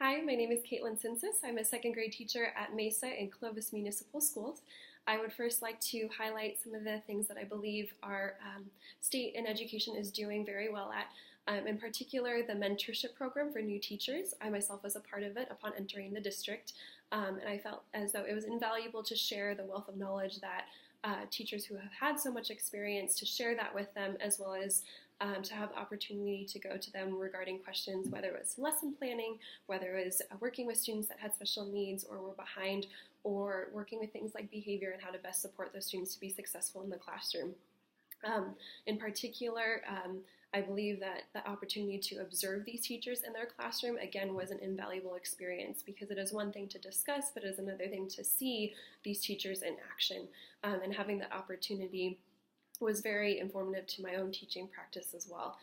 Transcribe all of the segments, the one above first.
Hi, my name is Katelin Cincis. I'm a second grade teacher at Mesa and Clovis Municipal Schools. I would first like to highlight some of the things that I believe our state in education is doing very well at. In particular, the mentorship program for new teachers. I myself was a part of it upon entering the district, and I felt as though it was invaluable to share the wealth of knowledge that teachers who have had so much experience, to share that with them, as well as to have the opportunity to go to them regarding questions, whether it was lesson planning, whether it was working with students that had special needs or were behind, or working with things like behavior and how to best support those students to be successful in the classroom. In particular, I believe that the opportunity to observe these teachers in their classroom, again, was an invaluable experience, because it is one thing to discuss, but it is another thing to see these teachers in action. And having that opportunity was very informative to my own teaching practice as well.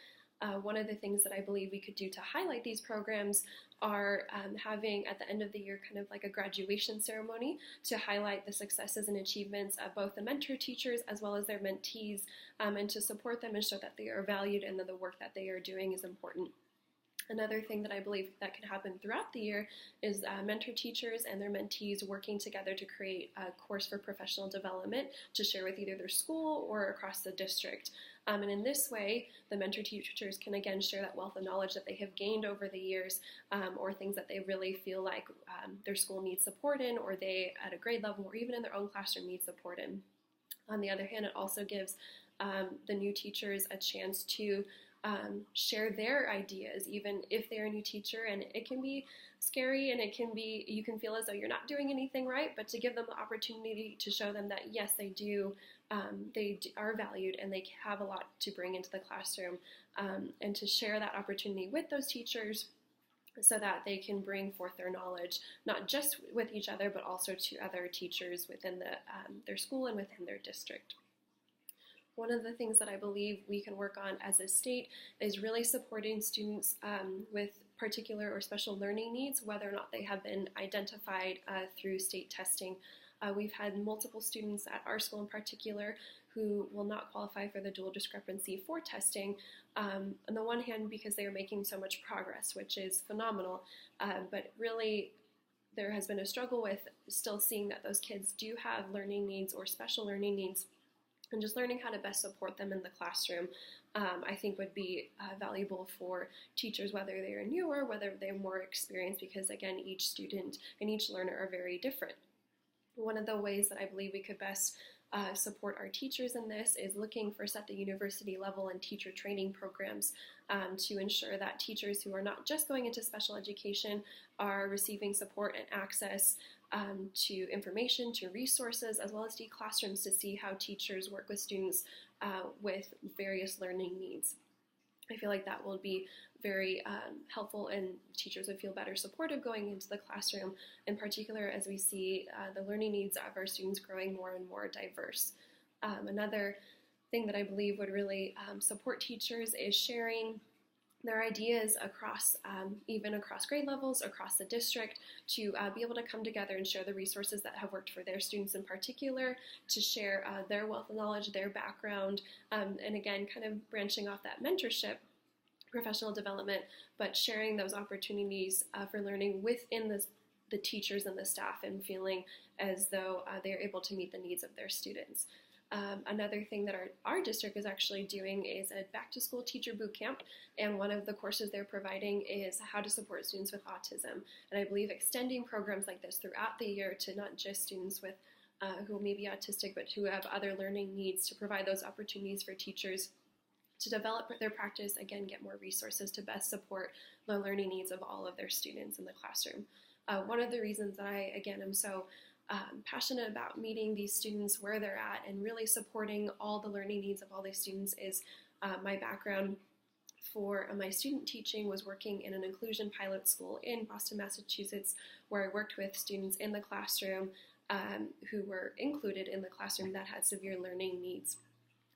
One of the things that I believe we could do to highlight these programs are having at the end of the year kind of like a graduation ceremony to highlight the successes and achievements of both the mentor teachers as well as their mentees, and to support them and show that they are valued and that the work that they are doing is important. Another thing that I believe that can happen throughout the year is mentor teachers and their mentees working together to create a course for professional development to share with either their school or across the district. And in this way, the mentor teachers can again share that wealth of knowledge that they have gained over the years, or things that they really feel like their school needs support in, or they at a grade level or even in their own classroom need support in. On the other hand, it also gives the new teachers a chance to share their ideas, even if they're a new teacher, and it can be scary and you can feel as though you're not doing anything right, but to give them the opportunity to show them that yes, they are valued and they have a lot to bring into the classroom, and to share that opportunity with those teachers so that they can bring forth their knowledge, not just with each other, but also to other teachers within their school and within their district. One of the things that I believe we can work on as a state is really supporting students with particular or special learning needs, whether or not they have been identified through state testing. We've had multiple students at our school in particular who will not qualify for the dual discrepancy for testing, on the one hand because they are making so much progress, which is phenomenal, but really there has been a struggle with still seeing that those kids do have learning needs or special learning needs, and just learning how to best support them in the classroom, I think would be valuable for teachers, whether they are newer, whether they're more experienced, because again, each student and each learner are very different. One of the ways that I believe we could best support our teachers in this is looking first at the university level and teacher training programs to ensure that teachers who are not just going into special education are receiving support and access to information, to resources, as well as to classrooms to see how teachers work with students with various learning needs. I feel like that will be very helpful, and teachers would feel better supported going into the classroom, in particular as we see the learning needs of our students growing more and more diverse. Another thing that I believe would really support teachers is sharing their ideas across, even across grade levels, across the district, to be able to come together and share the resources that have worked for their students in particular, to share their wealth of knowledge, their background, and again, kind of branching off that mentorship, professional development, but sharing those opportunities for learning within the teachers and the staff, and feeling as though they are able to meet the needs of their students. Another thing that our district is actually doing is a back-to-school teacher boot camp, and one of the courses they're providing is how to support students with autism. And I believe extending programs like this throughout the year to not just students with who may be autistic, but who have other learning needs, to provide those opportunities for teachers to develop their practice, again, get more resources to best support the learning needs of all of their students in the classroom. One of the reasons that I, again, am so passionate about meeting these students where they're at and really supporting all the learning needs of all these students is my background for my student teaching was working in an inclusion pilot school in Boston, Massachusetts, where I worked with students in the classroom who were included in the classroom that had severe learning needs.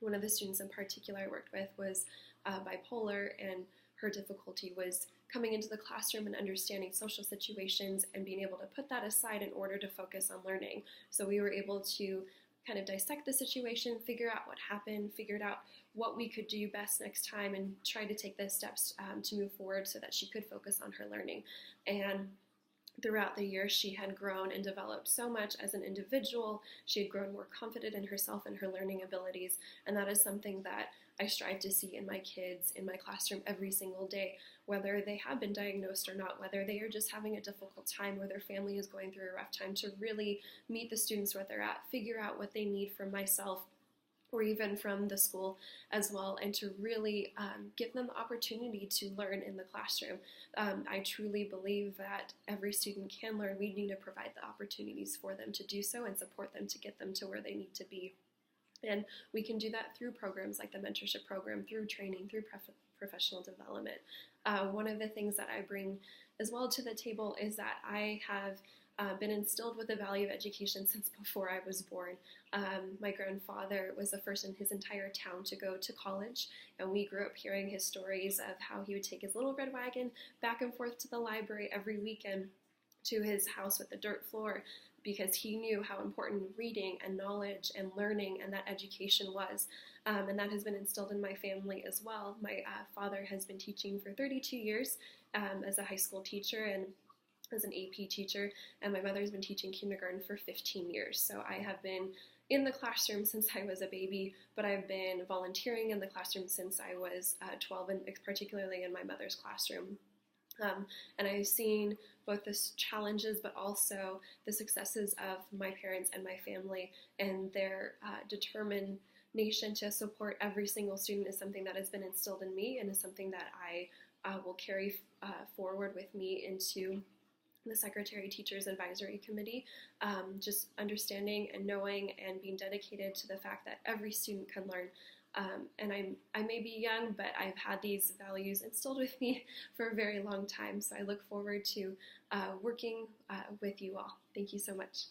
One of the students in particular I worked with was bipolar, and her difficulty was coming into the classroom and understanding social situations and being able to put that aside in order to focus on learning. So we were able to kind of dissect the situation, figure out what happened, figured out what we could do best next time and try to take the steps to move forward so that she could focus on her learning. And throughout the year, she had grown and developed so much as an individual. She had grown more confident in herself and her learning abilities, and that is something that I strive to see in my kids in my classroom every single day, whether they have been diagnosed or not, whether they are just having a difficult time or their family is going through a rough time, to really meet the students where they're at, figure out what they need from myself or even from the school as well, and to really give them the opportunity to learn in the classroom. I truly believe that every student can learn. We need to provide the opportunities for them to do so and support them to get them to where they need to be. And we can do that through programs like the mentorship program, through training, through professional development. One of the things that I bring as well to the table is that I have been instilled with the value of education since before I was born. My grandfather was the first in his entire town to go to college, and we grew up hearing his stories of how he would take his little red wagon back and forth to the library every weekend to his house with the dirt floor, because he knew how important reading and knowledge and learning and that education was. And that has been instilled in my family as well. My father has been teaching for 32 years as a high school teacher and as an AP teacher, and my mother's been teaching kindergarten for 15 years. So I have been in the classroom since I was a baby, but I've been volunteering in the classroom since I was 12, and particularly in my mother's classroom. And I've seen both the challenges but also the successes of my parents and my family, and their determination to support every single student is something that has been instilled in me and is something that I will carry forward with me into the Secretary Teachers Advisory Committee, just understanding and knowing and being dedicated to the fact that every student can learn. And I may be young, but I've had these values instilled with me for a very long time. So I look forward to working with you all. Thank you so much.